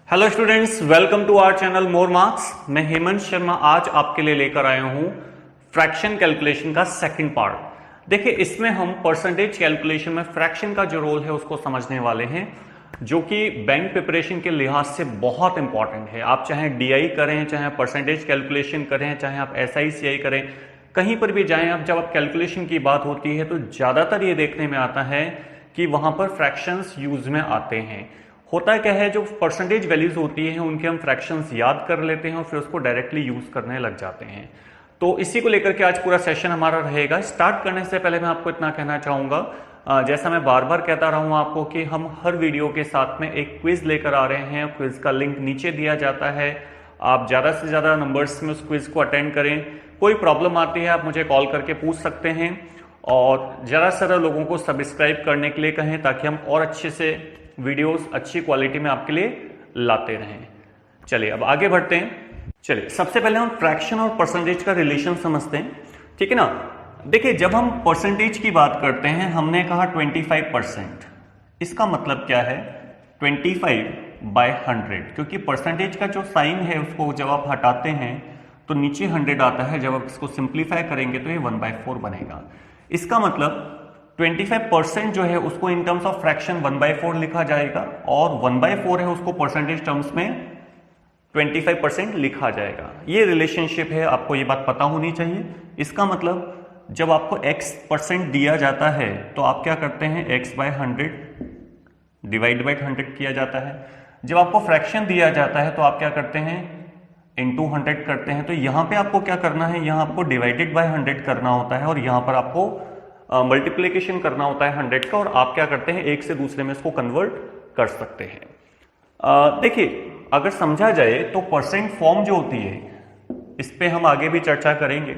Hello students, welcome to our channel more marks. मैं हेमंत शर्मा आज आपके लिए लेकर आया हूं फ्रैक्शन कैलकुलेशन का सेकंड पार्ट। देखिए, इसमें हम परसेंटेज कैलकुलेशन में फ्रैक्शन का जो रोल है उसको समझने वाले हैं, जो कि बैंक प्रिपरेशन के लिहाज से बहुत इंपॉर्टेंट है। आप चाहे डीआई करें, चाहे परसेंटेज कैलकुलेशन करें, चाहे आप एसआई सीआई करें, कहीं पर भी जाएं आप, जब आप कैलकुलेशन की बात होती है तो ज़्यादातर ये देखने में आता है कि वहां पर फ्रैक्शंस यूज में आते हैं। होता क्या है, जो परसेंटेज वैल्यूज होती हैं उनके हम फ्रैक्शंस याद कर लेते हैं और फिर उसको डायरेक्टली यूज करने लग जाते हैं। तो इसी को लेकर के आज पूरा सेशन हमारा रहेगा। स्टार्ट करने से पहले मैं आपको इतना कहना चाहूंगा, जैसा मैं बार बार कहता रहा हूं आपको, कि हम हर वीडियो के साथ में एक क्विज लेकर आ रहे हैं। क्विज का लिंक नीचे दिया जाता है। आप ज़्यादा से ज़्यादा नंबर्स में उस क्विज को अटेंड करें। कोई प्रॉब्लम आती है आप मुझे कॉल करके पूछ सकते हैं, और ज़्यादा से ज़्यादा लोगों को सब्सक्राइब करने के लिए कहें, ताकि हम और अच्छे से वीडियोस अच्छी क्वालिटी में आपके लिए लाते रहें। चलिए अब आगे बढ़ते हैं। चलिए, सबसे पहले हम फ्रैक्शन और परसेंटेज का रिलेशन समझते हैं, ठीक है ना। देखिए, जब हम परसेंटेज की बात करते हैं, हमने कहा 25%। इसका मतलब क्या है? 25/100, क्योंकि परसेंटेज का जो साइन है उसको जब आप हटाते हैं तो नीचे 100 आता है। जब आप इसको सिंप्लीफाई करेंगे तो ये 1/4 बनेगा। इसका मतलब 25% जो है उसको इन टर्म्स ऑफ फ्रैक्शन 1/4 लिखा जाएगा, और 1/4 है उसको परसेंटेज टर्म्स में 25% लिखा जाएगा। ये रिलेशनशिप है, आपको ये बात पता होनी चाहिए। इसका मतलब जब आपको x% दिया जाता है तो आप क्या करते हैं, x/100 डिवाइड बाई 100 किया जाता है। जब आपको फ्रैक्शन दिया जाता है तो आप क्या करते हैं, इंटू 100 करते हैं। तो यहाँ पे आपको क्या करना है, यहाँ आपको डिवाइडेड बाय 100 करना होता है, और यहाँ पर आपको मल्टीप्लिकेशन करना होता है 100 का, और आप क्या करते हैं, एक से दूसरे में इसको कन्वर्ट कर सकते हैं। देखिए, अगर समझा जाए तो परसेंट फॉर्म जो होती है, इस पे हम आगे भी चर्चा करेंगे।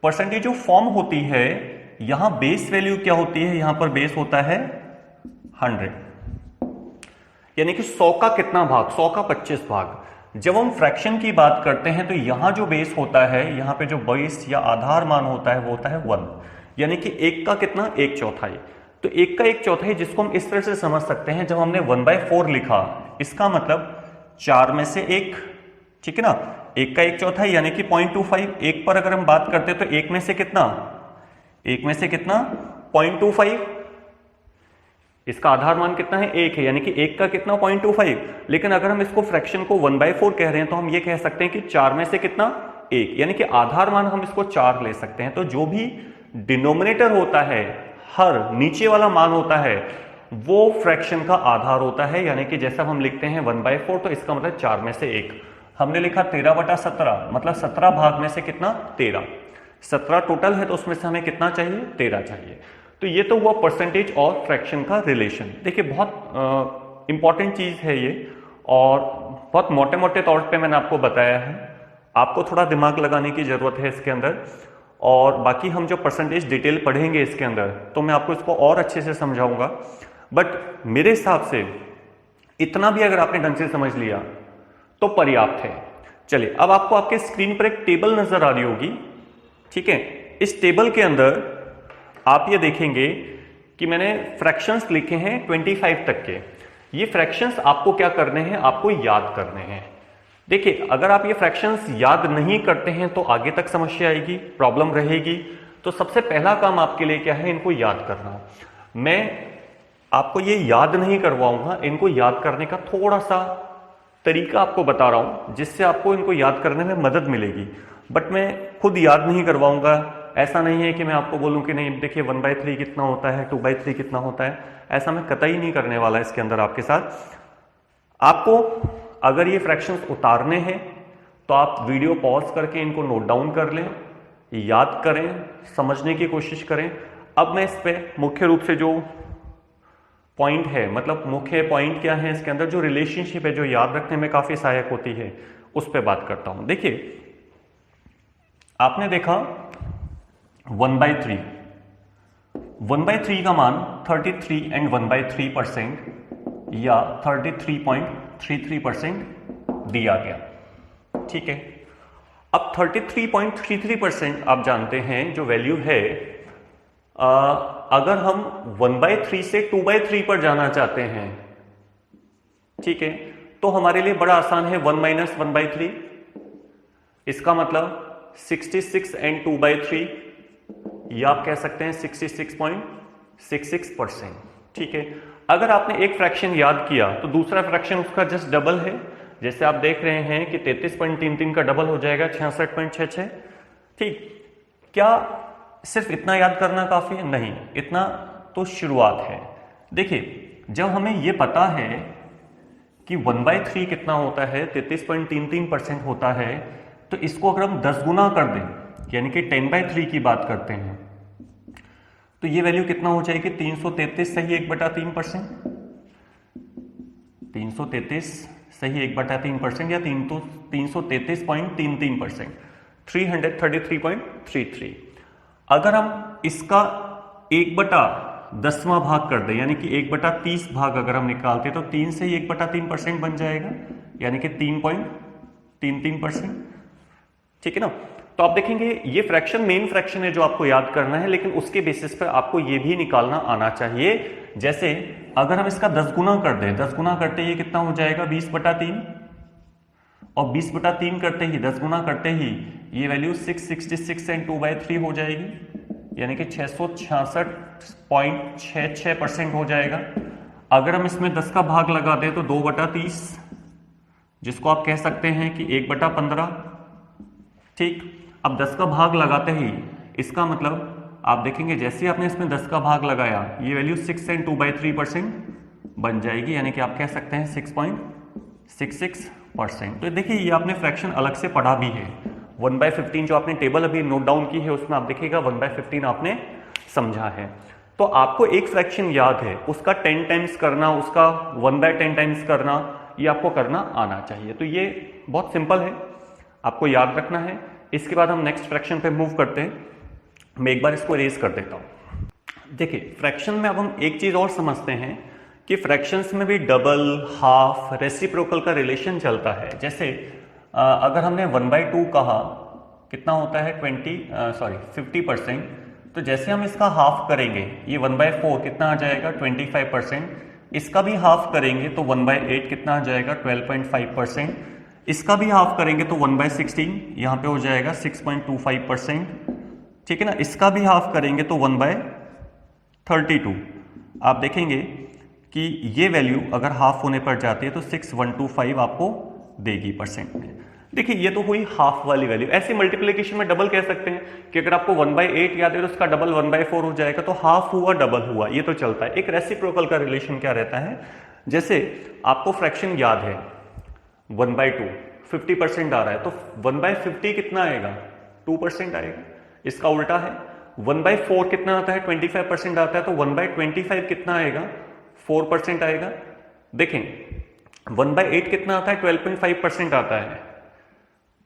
परसेंटेज जो फॉर्म होती है, यहां बेस वैल्यू क्या होती है, यहां पर बेस होता है 100, यानी कि 100 का कितना भाग, 100 का 25 भाग। जब हम फ्रैक्शन की बात करते हैं तो यहां जो बेस होता है, यहां पे जो बेस या आधार मान होता है वो होता है 1, यानी कि एक का कितना, 1/4। तो एक का 1/4 जिसको हम इस तरह से समझ सकते हैं, जब हमने 1/4 लिखा, इसका मतलब 4 में से 1, ठीक है ना। एक का 1/4 यानी कि 0.25। एक पर अगर हम बात करते हैं तो एक में से कितना, 0.25। इसका आधार मान कितना है, 1 है, यानी कि एक का कितना, 0.25। लेकिन अगर हम इसको फ्रैक्शन को 1/4 कह रहे हैं तो हम ये कह सकते हैं कि 4 में से कितना, 1, यानी कि आधार मान हम इसको 4 ले सकते हैं। तो जो भी डिनोमिनेटर होता है, हर नीचे वाला मान होता है, वो फ्रैक्शन का आधार होता है। यानी कि जैसा हम लिखते हैं 1/4, तो इसका मतलब 4 में से 1। हमने लिखा 13/17, मतलब 17 भाग में से कितना, 13। 17 टोटल है तो उसमें से हमें कितना चाहिए, 13 चाहिए। तो ये तो हुआ परसेंटेज और फ्रैक्शन का रिलेशन। देखिए, बहुत इंपॉर्टेंट चीज है ये, और बहुत मोटे मोटे तौर पे मैंने आपको बताया है। आपको थोड़ा दिमाग लगाने की जरूरत है इसके अंदर, और बाकी हम जो परसेंटेज डिटेल पढ़ेंगे इसके अंदर, तो मैं आपको इसको और अच्छे से समझाऊंगा। बट मेरे हिसाब से इतना भी अगर आपने ढंग से समझ लिया तो पर्याप्त है। चलिए, अब आपको आपके स्क्रीन पर एक टेबल नजर आ रही होगी, ठीक है। इस टेबल के अंदर आप ये देखेंगे कि मैंने फ्रैक्शंस लिखे हैं 25 तक के। ये फ्रैक्शंस आपको क्या करने हैं, आपको याद करने हैं। देखिए, अगर आप ये फ्रैक्शंस याद नहीं करते हैं तो आगे तक समस्या आएगी, प्रॉब्लम रहेगी। तो सबसे पहला काम आपके लिए क्या है, इनको याद करना। मैं आपको ये याद नहीं करवाऊंगा, इनको याद करने का थोड़ा सा तरीका आपको बता रहा हूं, जिससे आपको इनको याद करने में मदद मिलेगी। बट मैं खुद याद नहीं करवाऊंगा। ऐसा नहीं है कि मैं आपको बोलूं कि नहीं देखिए 1/3 कितना होता है, 2/3 कितना होता है। ऐसा मैं कतई नहीं करने वाला इसके अंदर आपके साथ। आपको अगर ये फ्रैक्शंस उतारने हैं तो आप वीडियो पॉज करके इनको नोट डाउन कर लें, याद करें, समझने की कोशिश करें। अब मैं इस पे मुख्य रूप से जो पॉइंट है, मतलब मुख्य पॉइंट क्या है इसके अंदर, जो रिलेशनशिप है, जो याद रखने में काफी सहायक होती है, उस पर बात करता हूं। देखिए, आपने देखा 1/3, 1/3 का मान 33 एंड 1/3% या 33.33% दिया गया, ठीक है। अब 33.33% आप जानते हैं जो वैल्यू है, अगर हम 1/3 से 2/3 पर जाना चाहते हैं, ठीक है, तो हमारे लिए बड़ा आसान है 1 माइनस 1/3, इसका मतलब 66 एंड 2/3, या आप कह सकते हैं 66.66%। ठीक है, अगर आपने एक फ्रैक्शन याद किया तो दूसरा फ्रैक्शन उसका जस्ट डबल है। जैसे आप देख रहे हैं कि 33.33 का डबल हो जाएगा 66.66। ठीक, क्या सिर्फ इतना याद करना काफी है? नहीं, इतना तो शुरुआत है। देखिए, जब हमें यह पता है कि 1/3 कितना होता है, 33.33% होता है, तो इसको अगर हम 10 गुना कर दें, यानी कि 10/3 की बात करते हैं, तो ये वैल्यू कितना हो जाएगी? 333 सही 1/3%, 333 सही 1/3%, या 333.33%, 333.33। अगर हम इसका 1/10वां भाग कर दें, यानी कि 1/30 भाग अगर हम निकालते तो 3 से ही 1/3% बन जाएगा, यानी कि 3.33%। ठीक है ना? तो आप देखेंगे ये फ्रैक्शन मेन फ्रैक्शन है जो आपको याद करना है, लेकिन उसके बेसिस पर आपको ये भी निकालना आना चाहिए। जैसे अगर हम इसका 10 गुना कर दें, 10 गुना करते ही कितना हो जाएगा? 20/3, और 20/3 करते ही 10 गुना करते ही ये वैल्यू 666 एंड 2/3 हो जाएगी, यानी कि 666.66% हो जाएगा। अगर हम इसमें 10 का भाग लगा दें तो 2/30, जिसको आप कह सकते हैं कि 1/15। ठीक, अब 10 का भाग लगाते ही इसका मतलब आप देखेंगे जैसे ही आपने इसमें 10 का भाग लगाया, ये वैल्यू 6 एंड 2/3% बन जाएगी, यानी कि आप कह सकते हैं 6.66%। तो देखिए, ये आपने फ्रैक्शन अलग से पढ़ा भी है। 1/15 जो आपने टेबल अभी नोट डाउन की है उसमें आप देखिएगा 1/15 आपने समझा है। तो आपको एक फ्रैक्शन याद है, उसका 10 टाइम्स करना, उसका 1/10 टाइम्स करना, ये आपको करना आना चाहिए। तो ये बहुत सिंपल है, आपको याद रखना है। इसके बाद हम नेक्स्ट फ्रैक्शन पे मूव करते हैं। मैं एक बार इसको इरेज कर देता हूं। देखिए, फ्रैक्शन में अब हम एक चीज और समझते हैं कि फ्रैक्शंस में भी डबल, हाफ, रेसिप्रोकल का रिलेशन चलता है। जैसे अगर हमने 1/2 कहा, कितना होता है 50%, तो जैसे हम इसका हाफ करेंगे, ये 1/4 कितना आ जाएगा 25%, इसका भी हाफ करेंगे तो 1/8 कितना आ जाएगा 12.5%, इसका भी हाफ करेंगे तो 1/16 यहाँ पे हो जाएगा 6.25%। ठीक है ना? इसका भी हाफ करेंगे तो 1/32। आप देखेंगे कि ये वैल्यू अगर हाफ होने पर जाती है तो 6125 आपको देगी परसेंट में। देखिए, ये तो हुई हाफ वाली वैल्यू। ऐसे मल्टीप्लिकेशन में डबल कह सकते हैं कि अगर आपको 1/8 याद है तो उसका डबल 1/4 हो जाएगा, तो हाफ हुआ डबल हुआ, ये तो चलता है। एक रेसिप्रोकल का रिलेशन क्या रहता है? जैसे आपको फ्रैक्शन याद है 1/2, 50% आ रहा है, तो 1/50 कितना आएगा? 2% आएगा। इसका उल्टा है, 1/4 कितना आता है? 25% आता है, तो 1/25 कितना आएगा? 4% आएगा। देखें, 1/8 कितना आता है? 12.5% आता है,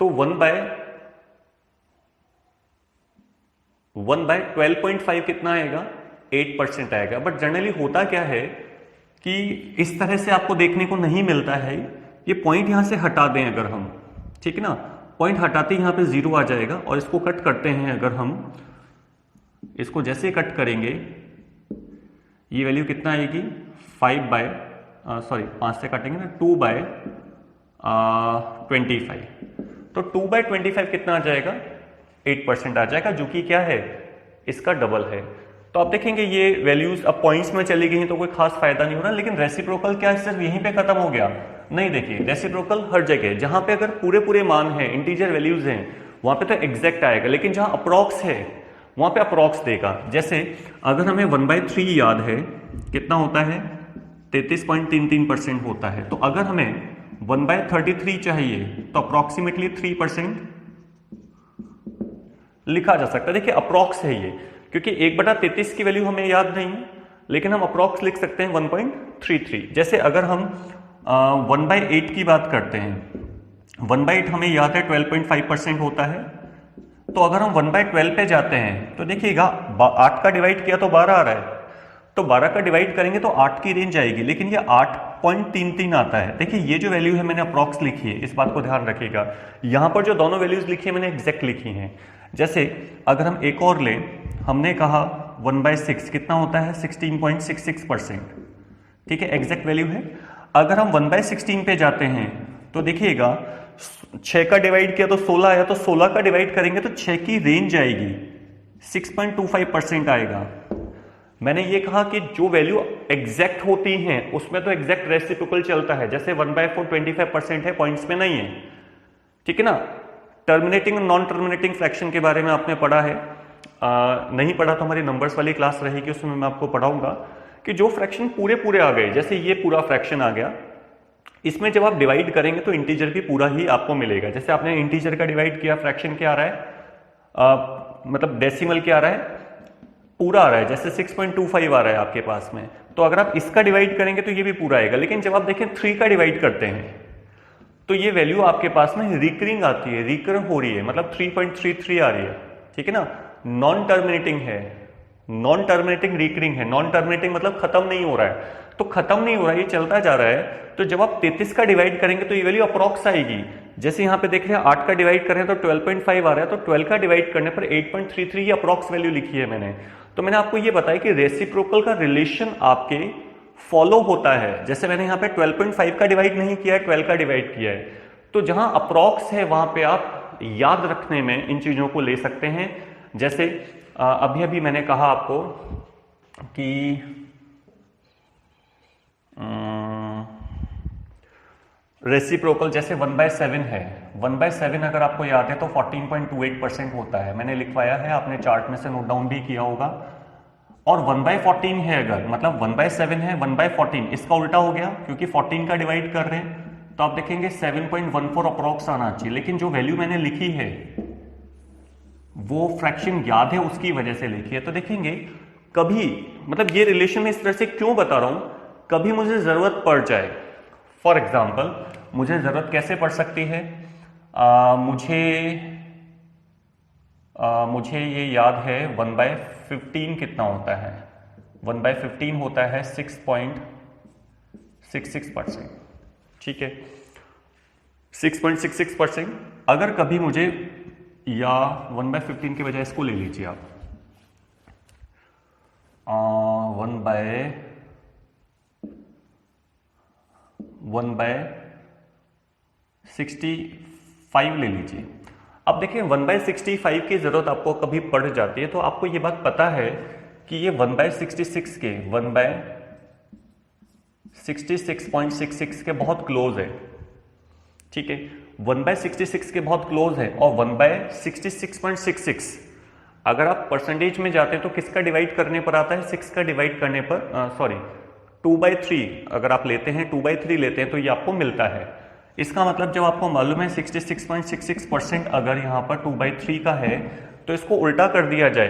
तो 1/12.5 कितना आएगा? 8% आएगा। बट जनरली होता क्या है कि इस तरह से आपको देखने को नहीं मिलता है। ये पॉइंट यहां से हटा दें अगर हम, ठीक है ना, पॉइंट हटाते ही यहां पे 0 आ जाएगा, और इसको कट करते हैं अगर हम, इसको जैसे कट करेंगे ये वैल्यू कितना आएगी? 5 से काटेंगे ना, 2/25। तो 2/25 कितना आ जाएगा? 8% आ जाएगा, जो कि क्या है? इसका डबल है। तो आप देखेंगे ये वैल्यूज अब पॉइंट्स में चली गई तो कोई खास फायदा नहीं हो रहा। लेकिन रेसिप्रोकल क्या सिर्फ यहीं पे खत्म हो गया? नहीं, देखिए, रेसिप्रोकल हर जगह, जहां पे अगर पूरे मान हैं, इंटीजर वैल्यूज हैं, वहां पे तो एग्जैक्ट आएगा, लेकिन जहां अप्रॉक्स है वहां पे अप्रॉक्स देगा। जैसे अगर हमें 1/3 याद है, कितना होता है? 33.33% होता है। तो अगर हमें 1/33 चाहिए तो अप्रॉक्सीमेटली 3% लिखा जा सकता है। देखिए, अप्रॉक्स है ये, क्योंकि 1/33 की वैल्यू हमें याद नहीं है, लेकिन हम अप्रॉक्स लिख सकते हैं 1.33। जैसे अगर हम 1/8 की बात करते हैं, 1/8 हमें याद है 12.5% होता है, तो अगर हम 1/12 पे जाते हैं तो देखिएगा 8 का डिवाइड किया तो 12 आ रहा है, तो 12 का डिवाइड करेंगे तो 8 की रेंज आएगी, लेकिन ये 8.33 आता है। देखिए, ये जो वैल्यू है मैंने अप्रॉक्स लिखी है, इस बात को ध्यान रखिएगा। यहां पर जो दोनों वैल्यूज लिखी है मैंने एग्जैक्ट लिखी हैं। जैसे अगर हम एक और लें, हमने कहा 1/6 कितना होता है? 16.66%। ठीक है, एग्जैक्ट वैल्यू है। अगर हम 1/16 पे जाते हैं तो देखिएगा 6 का डिवाइड किया तो 16 आया, तो 16 का डिवाइड करेंगे तो 6 की रेंज आएगी 6.25% आएगा। मैंने ये कहा कि जो वैल्यू एग्जैक्ट होती हैं उसमें तो एग्जैक्ट रेसिप्रोकल चलता है, जैसे 1/4 25% है, पॉइंट्स में नहीं है, ठीक है ना। टर्मिनेटिंग और नॉन टर्मिनेटिंग फ्रैक्शन के बारे में आपने पढ़ा है, नहीं पढ़ा तो हमारी नंबर्स वाली क्लास रहेगी, उसमें मैं आपको पढ़ाऊंगा कि जो फ्रैक्शन पूरे पूरे आ गए, जैसे ये पूरा फ्रैक्शन आ गया, इसमें जब आप डिवाइड करेंगे तो इंटीजर भी पूरा ही आपको मिलेगा। जैसे आपने इंटीजर का डिवाइड किया, फ्रैक्शन क्या आ रहा है, मतलब डेसिमल क्या आ रहा है, पूरा आ रहा है, जैसे 6.25 आ रहा है आपके पास में, तो अगर आप इसका डिवाइड करेंगे तो ये भी पूरा आएगा। लेकिन जब आप देखें 3 का डिवाइड करते हैं तो ये वैल्यू आपके पास में रिकरिंग आती है, रिकर हो रही है, मतलब 3.33 आ रही है, ठीक है ना। नॉन टर्मिनेटिंग है, नॉन टर्मिनेटिंग रिकरिंग है, नॉन टर्मिनेटिंग मतलब खत्म नहीं हो रहा है, तो खत्म नहीं हो रहा है, ये चलता जा रहा है। तो जब आप 33 का डिवाइड करेंगे तो ये वैल्यू अप्रॉक्स आएगी। जैसे यहाँ पे देख रहे हैं 8 का डिवाइड करें तो 12.5 आ रहा है, तो 12 का डिवाइड करने पर 8.33 ये अप्रॉक्स वैल्यू लिखी है मैंने। तो मैंने आपको ये बताया कि रेसिप्रोकल का रिलेशन आपके फॉलो होता है। जैसे मैंने यहाँ पे 12.5 का डिवाइड नहीं किया है, 12 का डिवाइड किया है, तो जहां अप्रॉक्स है वहां पे आप याद रखने में इन चीजों को ले सकते हैं। जैसे अभी अभी मैंने कहा आपको कि रेसिप्रोकल जैसे 1/7 है, 1/7 अगर आपको याद है तो 14.28% होता है, मैंने लिखवाया है, आपने चार्ट में से नोट डाउन भी किया होगा। और 1/14 है, अगर मतलब 1/7 है 1/14, इसका उल्टा हो गया क्योंकि 14 का डिवाइड कर रहे हैं, तो आप देखेंगे 7.14 अप्रॉक्स आना चाहिए। लेकिन जो वैल्यू मैंने लिखी है वो फ्रैक्शन याद है उसकी वजह से लिखी है। तो देखेंगे कभी, मतलब ये रिलेशन में इस तरह से क्यों बता रहा हूं, कभी मुझे जरूरत पड़ जाए, फॉर एग्जाम्पल मुझे जरूरत कैसे पड़ सकती है, मुझे ये याद है 1/15 कितना होता है, 1/15 होता है 6.66%, ठीक है, 6.66%। अगर कभी मुझे, या 1/15 के बजाय इसको ले लीजिए आप, 1/65 ले लीजिए। अब देखिए 1/65 की जरूरत आपको कभी पड़ जाती है तो आपको ये बात पता है कि ये 1/66 के 1/66.66 के बहुत क्लोज है, ठीक है, 1/66 के बहुत क्लोज है। और 1/66.66 अगर आप परसेंटेज में जाते हैं तो किसका डिवाइड करने पर आता है, 6 का डिवाइड करने पर, सॉरी 2/3 अगर आप लेते हैं, 2/3 लेते हैं तो ये आपको मिलता है। इसका मतलब जब आपको मालूम है 66.66% अगर यहाँ पर 2/3 का है तो इसको उल्टा कर दिया जाए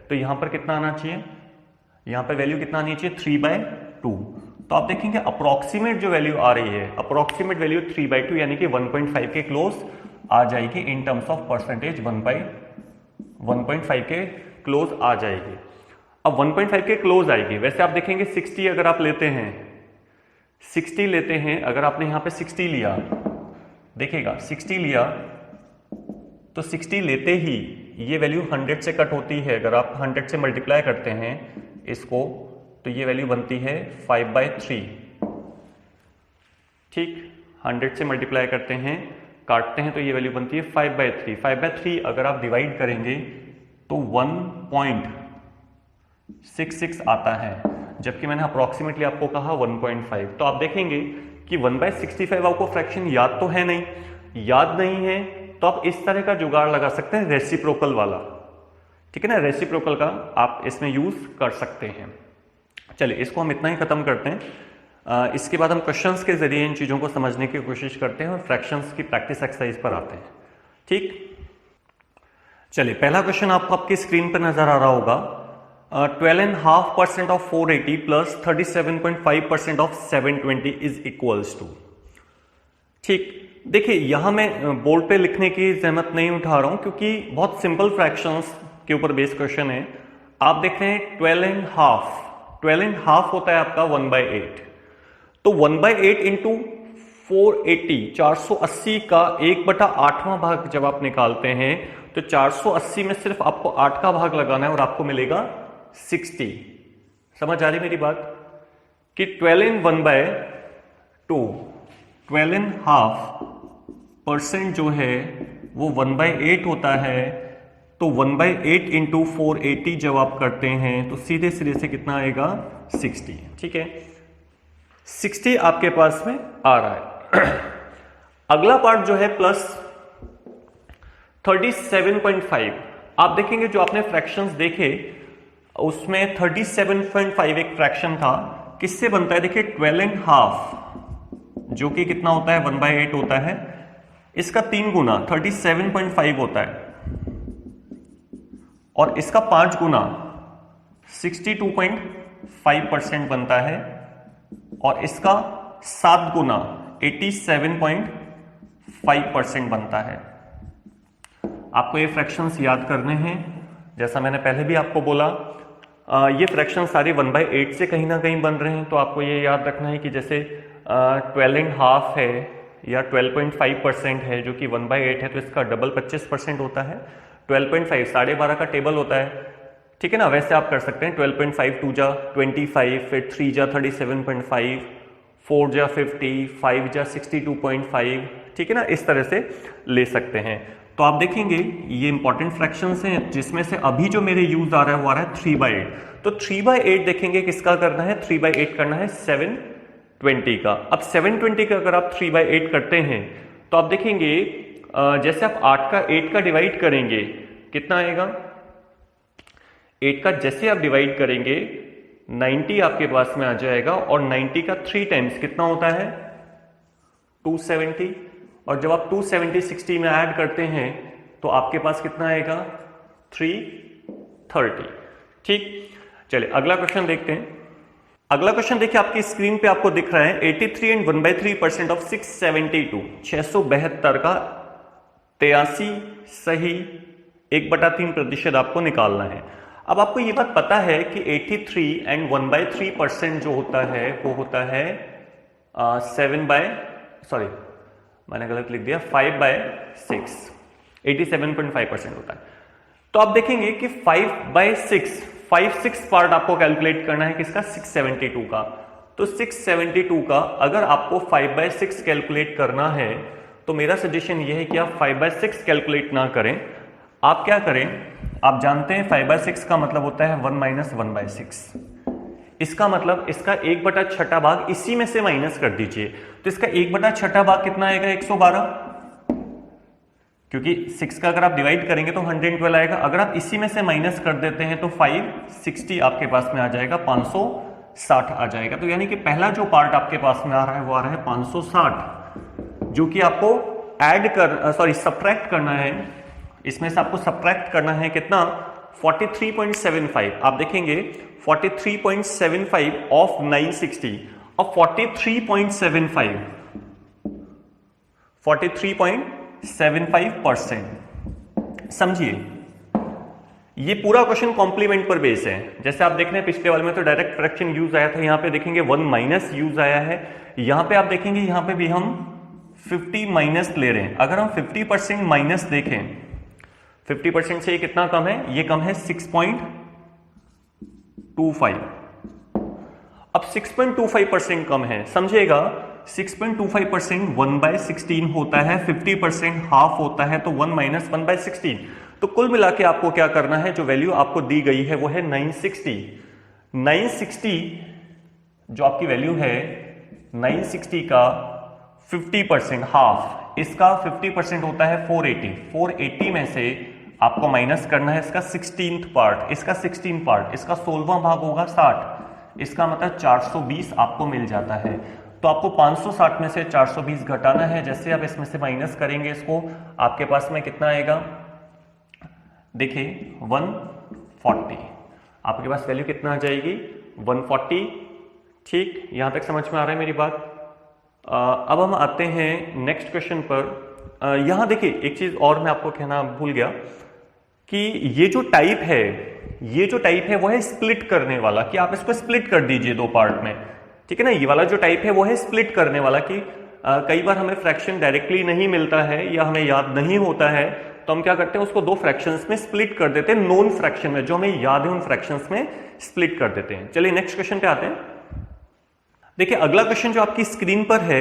तो यहाँ पर कितना आना चाहिए, यहाँ पर वैल्यू कितना आनी चाहिए, 3/2। तो आप देखेंगे अप्रोक्सीमेट जो वैल्यू आ रही है, अप्रोक्सीमेट वैल्यू 3/2 यानी कि 1.5 के क्लोज आ जाएगी इन टर्म्स ऑफ परसेंटेज, 1.5 के क्लोज आ जाएगी। अब 1.5 के क्लोज आएगी। वैसे आप देखेंगे 60 अगर आप लेते हैं, 60 लेते हैं, अगर आपने यहां पे 60 लिया, देखिएगा 60 लिया तो 60 लेते ही ये वैल्यू 100 से कट होती है। अगर आप 100 से मल्टीप्लाई करते हैं इसको तो ये वैल्यू बनती है 5/3, ठीक, 100 से मल्टीप्लाई करते हैं, काटते हैं तो ये वैल्यू बनती है 5/3। 5/3 अगर आप डिवाइड करेंगे तो 1.66 आता है, जबकि मैंने अप्रोक्सीमेटली आपको कहा 1.5। तो आप देखेंगे कि 1/65 आपको फ्रैक्शन याद तो है नहीं, याद नहीं है तो आप इस तरह का जुगाड़ लगा सकते हैं रेसिप्रोकल वाला, ठीक है ना, रेसिप्रोकल का आप इसमें यूज कर सकते हैं। चलिए इसको हम इतना ही खत्म करते हैं। इसके बाद हम क्वेश्चंस के जरिए इन चीजों को समझने की कोशिश करते हैं और फ्रैक्शंस की प्रैक्टिस एक्सरसाइज पर आते हैं, ठीक। चलिए पहला क्वेश्चन आपको आपकी स्क्रीन पर नजर आ रहा होगा, 12.5% of 480 plus 37.5% of 720 is equals to, ठीक। देखिए यहां मैं बोर्ड पे लिखने की जहमत नहीं उठा रहा हूं क्योंकि बहुत सिंपल फ्रैक्शंस के ऊपर बेस क्वेश्चन है। आप देख रहे हैं 12.5 होता है आपका 1/8, तो 1/8 इंटू 480, 480 का 1/8वां भाग जब आप निकालते हैं तो 480 में सिर्फ आपको 8 का भाग लगाना है और आपको मिलेगा 60। समझ आ रही मेरी बात कि 12 in 1/8 तो 12.5% जो है वो 1/8 होता है। तो 1/8 इंटू 480 जब आप करते हैं तो सीधे सिरे से कितना आएगा 60। ठीक है, 60 आपके पास में आ रहा है। अगला पार्ट जो है प्लस 37.5। आप देखेंगे जो आपने फ्रैक्शंस देखे उसमें 37.5 एक फ्रैक्शन था, किससे बनता है? देखिए 12.5 जो कि कितना होता है 1/8 होता है, इसका 3 गुना 37.5 होता है और इसका 5 गुना 62.5% बनता है और इसका 7 गुना 87.5% बनता है। आपको ये फ्रैक्शंस याद करने हैं, जैसा मैंने पहले भी आपको बोला ये फ्रैक्शन सारे 1/8 से कहीं ना कहीं बन रहे हैं। तो आपको ये याद रखना है कि जैसे 12.5 है या 12.5% है जो कि 1/8 है, तो इसका डबल 25% होता है। 12.5 12.5 का टेबल होता है, ठीक है ना। वैसे आप कर सकते हैं 12.5 2 जा 25, फिर 3 जा 37.5, 4 जा 50, 5 जा 62.5, ठीक है ना। इस तरह से ले सकते हैं। तो आप देखेंगे ये इंपॉर्टेंट फ्रैक्शंस हैं जिसमें से अभी जो मेरे यूज आ रहा है वो आ रहा है 3/8। तो 3/8 देखेंगे किसका करना है? 3/8 करना है 720 का। अब 720 का अगर आप 3/8 करते हैं तो आप देखेंगे जैसे आप 8 का 8 का डिवाइड करेंगे कितना आएगा? 8 का जैसे आप डिवाइड करेंगे 90 आपके पास में आ जाएगा और 90 का 3 टाइम्स कितना होता है? 270। और जब आप 270 60 में ऐड करते हैं तो आपके पास कितना आएगा? 330। ठीक, चलिए अगला क्वेश्चन देखते हैं। अगला क्वेश्चन देखिए आपकी स्क्रीन पे आपको दिख रहा है 83 एंड 1/3% ऑफ 672, 672 का 83 सही 1/3% आपको निकालना है। अब आपको ये बात पता है कि 83 एंड 1/3% जो होता है वो होता है 5/6, 87.5% होता है। तो आप देखेंगे कि 5/6 पार्ट आपको कैलकुलेट करना है किसका? 672 का। तो 672 का अगर आपको 5/6 कैलकुलेट करना है तो मेरा सजेशन यह है कि आप 5/6 कैलकुलेट ना करें। आप क्या करें? आप जानते हैं 5/6 का मतलब होता है 1 - 1/6। इसका मतलब इसका 1/6 भाग इसी में से माइनस कर दीजिए। तो इसका 1/6 भाग कितना आएगा? 112, क्योंकि 6 का अगर आप डिवाइड करेंगे तो 112 आएगा। अगर आप इसी में से माइनस कर देते हैं तो 560 आपके पास में आ जाएगा, 560 आ जाएगा। तो यानी कि पहला जो पार्ट आपके पास में आ रहा है वो आ रहा है 560, जो कि आपको सब्ट्रैक्ट करना है। इसमें से आपको सब्ट्रैक्ट करना है कितना? 43.75। आप देखेंगे 43.75 ऑफ 960 और 43.75%। समझिए ये पूरा क्वेश्चन कॉम्प्लीमेंट पर बेस है। जैसे आप देख रहे हैं पिछले वाले में तो डायरेक्ट फ्रैक्शन यूज आया था, यहां पे देखेंगे 1 माइनस यूज आया है। यहां पे आप देखेंगे यहां पे भी हम 50 माइनस ले रहे हैं। अगर हम 50% माइनस देखें 50% से ये कितना कम है? ये कम है 6.25। अब 6.25% कम है, समझिएगा 6.25% 1/16 होता है, 50% हाफ होता है, तो 1 - 1/16। तो कुल मिला के आपको क्या करना है? जो वैल्यू आपको दी गई है वो है 960। 960 जो आपकी वैल्यू है 960 का 50% हाफ, इसका 50% होता है 480। 480 में से आपको माइनस करना है इसका 16th पार्ट, इसका 16 पार्ट, इसका 16वां भाग होगा 60। इसका मतलब 420 आपको मिल जाता है। तो आपको 560 में से 420 घटाना है। जैसे आप इसमें से माइनस करेंगे इसको, आपके पास में कितना आएगा? देखिए 140। आपके पास वैल्यू कितना आ जाएगी? 140। ठीक, यहां तक समझ में आ रहा है मेरी बात? अब हम आते हैं नेक्स्ट क्वेश्चन पर। यहां देखिए एक चीज और मैं आपको कहना भूल गया कि ये जो टाइप है वो है स्प्लिट करने वाला, कि आप इसको स्प्लिट कर दीजिए 2 पार्ट में, ठीक है ना। ये वाला जो टाइप है वो है स्प्लिट करने वाला, कि कई बार हमें फ्रैक्शन डायरेक्टली नहीं मिलता है या हमें याद नहीं होता है, तो हम क्या करते हैं उसको 2 फ्रैक्शंस में स्प्लिट कर देते हैं। नोन फ्रैक्शन में जो हमें याद है उन फ्रैक्शंस में स्प्लिट कर देते हैं। चलिए नेक्स्ट क्वेश्चन पे आते हैं। देखिए अगला क्वेश्चन जो आपकी स्क्रीन पर है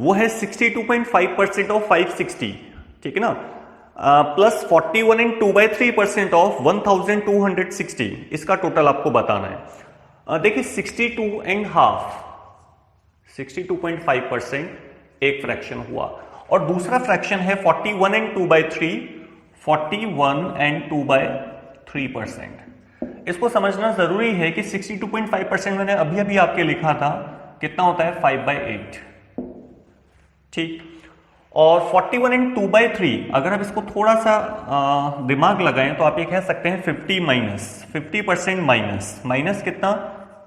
वो है 62.5% ऑफ 560, ठीक है ना, प्लस 41 एंड 2/3% ऑफ 1260, इसका टोटल आपको बताना है। देखिए 62.5% एक फ्रैक्शन हुआ और दूसरा फ्रैक्शन है 41 एंड 2/3 इसको समझना जरूरी है कि 62.5% मैंने अभी अभी आपके लिखा था कितना होता है 5/8, ठीक। और 41 एंड 2/3 अगर आप इसको थोड़ा सा दिमाग लगाएं तो आप ये कह सकते हैं 50% माइनस कितना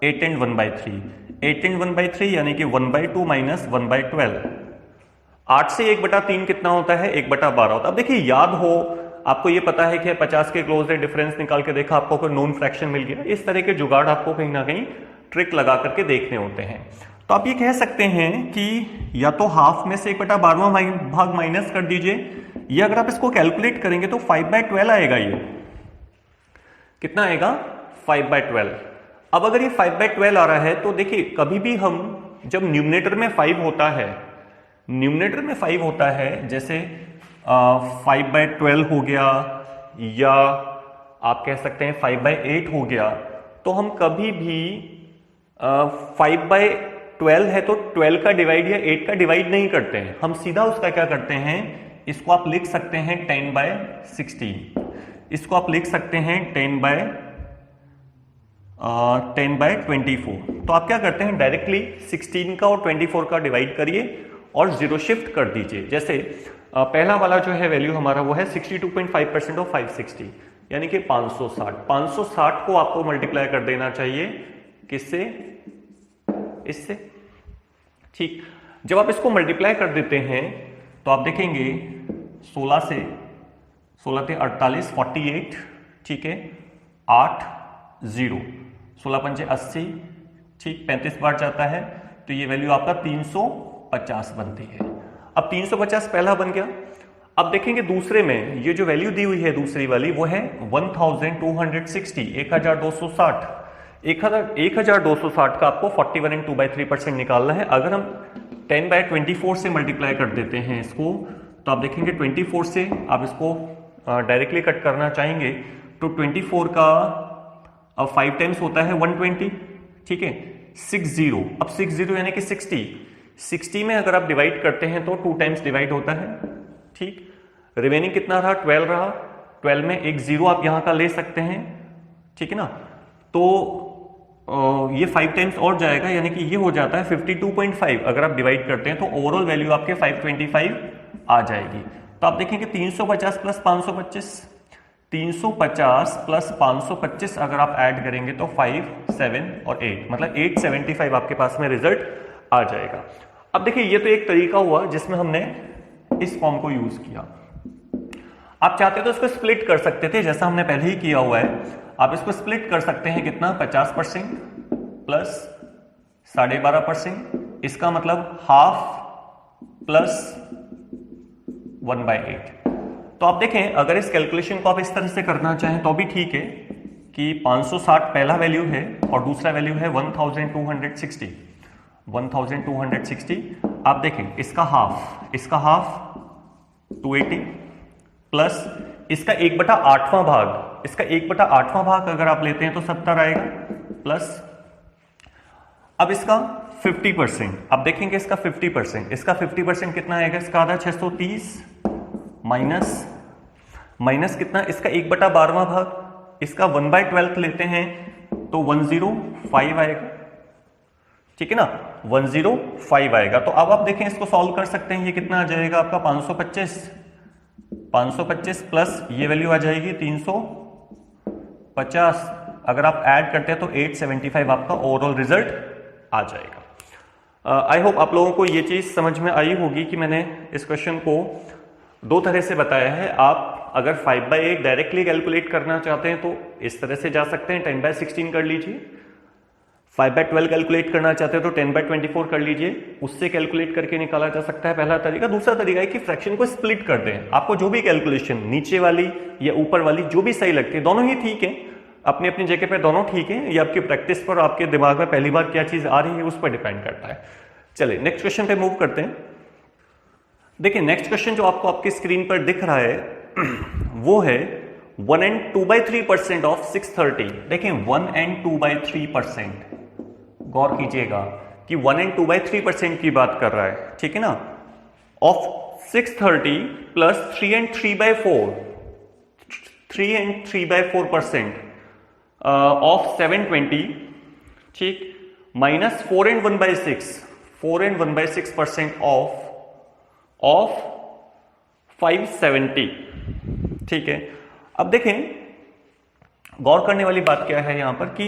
8 एंड 1/3 यानी कि 1/2 माइनस 1/12। 8 से 1/3 कितना होता है 1/12 होता है। अब देखिए याद हो आपको ये पता है कि 50 के क्लोज है, डिफरेंस निकाल के देखा आपको कोई नोन फ्रैक्शन मिल गया। इस तरह के जुगाड़ आपको कहीं ना कहीं ट्रिक लगा करके देखने होते हैं। तो आप ये कह सकते हैं कि या तो हाफ में से 1/12वां भाग माइनस कर दीजिए, या अगर आप इसको कैलकुलेट करेंगे तो 5/12 आएगा। ये कितना आएगा 5/12। अब अगर ये 5/12 आ रहा है तो देखिए कभी भी हम जब न्यूमरेटर में 5 होता है जैसे 5/12 हो गया या आप कह सकते हैं 5/8 हो गया, तो हम कभी भी 5/12 है तो 12 का डिवाइड या 8 का डिवाइड नहीं करते हैं, हम सीधा उसका क्या करते हैं, इसको आप लिख सकते हैं 10/16, इसको आप लिख सकते हैं 10/24। तो आप क्या करते हैं डायरेक्टली 16 का और 24 का डिवाइड करिए और जीरो शिफ्ट कर दीजिए। जैसे पहला वाला जो है वैल्यू हमारा वो है 62.5% ऑफ 560 यानी कि 560 को आपको मल्टीप्लाई कर देना चाहिए किससे, इससे, ठीक। जब आप इसको मल्टीप्लाई कर देते हैं तो आप देखेंगे 16 से 48 48, ठीक है, 8 0 16 पंचे 80, ठीक, 35 बार जाता है तो ये वैल्यू आपका 350 बनती है। अब 350 पहला बन गया। अब देखेंगे दूसरे में ये जो वैल्यू दी हुई है दूसरी वाली वो है 1260, 1260 का आपको 41 एंड 2/3% निकालना है। अगर हम 10/24 से मल्टीप्लाई कर देते हैं इसको तो आप देखेंगे 24 से आप इसको डायरेक्टली कट करना चाहेंगे तो 24 का अब 5 टाइम्स होता है 120, ठीक है, 60, अब 60 यानी कि 60 में अगर आप डिवाइड करते हैं तो 2 टाइम्स डिवाइड होता है, ठीक। रिमेनिंग कितना रहा 12 रहा, 12 में एक 0 आप यहां का ले सकते हैं, ठीक है ना। तो ये 5 टाइम्स और जाएगा यानी कि ये हो जाता है 52.5। अगर आप डिवाइड करते हैं तो ओवरऑल वैल्यू आपके 525 आ जाएगी। तो आप देखेंगे 350 प्लस 525, 350 प्लस 525 अगर आप ऐड करेंगे तो 5 7 और 8 मतलब 875 आपके पास में रिजल्ट आ जाएगा। अब देखिए ये तो एक तरीका हुआ जिसमें हमने इस फॉर्म को यूज किया। आप चाहते तो इसको स्प्लिट कर सकते थे जैसा हमने पहले ही किया हुआ है। आप इसको स्प्लिट कर सकते हैं कितना 50% प्लस 12.5%, इसका मतलब हाफ प्लस 1/8। तो आप देखें अगर इस कैलकुलेशन को आप इस तरह से करना चाहें तो भी ठीक है कि 560 पहला वैल्यू है और दूसरा वैल्यू है 1260। आप देखें इसका हाफ 280 प्लस इसका 1/8वां भाग अगर आप लेते हैं तो 70 आएगा, प्लस अब इसका 50%, अब देखेंगे इसका 50% कितना आएगा, इसका आधा 630 माइनस कितना, इसका 1/12वां भाग, इसका 1/12 लेते हैं तो 105 आएगा, ठीक है ना, 105 आएगा। तो अब आप देखें इसको सॉल्व कर सकते हैं, ये कितना आ जाएगा आपका 525 प्लस ये वैल्यू आ जाएगी 350, अगर आप ऐड करते हैं तो 875 आपका ओवरऑल रिजल्ट आ जाएगा। आई होप आप लोगों को ये चीज समझ में आई होगी कि मैंने इस क्वेश्चन को 2 तरह से बताया है। आप अगर 5/8 डायरेक्टली कैलकुलेट करना चाहते हैं तो इस तरह से जा सकते हैं, 10/16 कर लीजिए। 5/12 कैलकुलेट करना चाहते हो तो 10/24 कर लीजिए, उससे कैलकुलेट करके निकाला जा सकता है पहला तरीका। दूसरा तरीका है कि फ्रैक्शन को स्प्लिट कर दें। आपको जो भी कैलकुलेशन नीचे वाली या ऊपर वाली जो भी सही लगती है, दोनों ही ठीक है, अपनी अपनी जगह पे दोनों ठीक है, ये आपकी प्रैक्टिस पर, आपके दिमाग में पहली बार क्या चीज आ रही है उस पर डिपेंड करता है। चलिए नेक्स्ट क्वेश्चन पे मूव करते हैं। देखिए नेक्स्ट क्वेश्चन जो आपको आपकी स्क्रीन पर दिख रहा है वो है 1 and 2/3% ऑफ 630। देखिए 1 and 2/3%, गौर कीजिएगा कि 1 and 2/3% की बात कर रहा है, ठीक है ना, ऑफ 630 प्लस 3 and 3/4% ऑफ 720, ठीक, माइनस 4 and 1/6% ऑफ 570, ठीक है। अब देखें गौर करने वाली बात क्या है यहां पर कि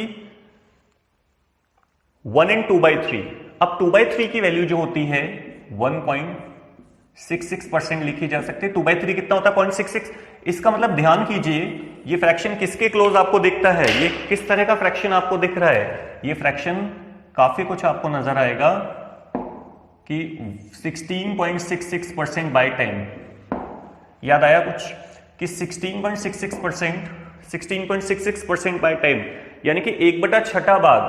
1 and 2/3, अब 2/3 की वैल्यू जो होती है 1.66% लिखी जा सकती है। 2/3 कितना होता है? 0.66। इसका मतलब ध्यान कीजिए ये फ्रैक्शन किसके क्लोज आपको दिखता है, ये किस तरह का फ्रैक्शन आपको दिख रहा है, ये फ्रैक्शन काफी कुछ आपको नजर आएगा कि 16.66% बाय 10। याद आया कुछ कि 16.66% बाय 10 यानी कि 1/6 भाग,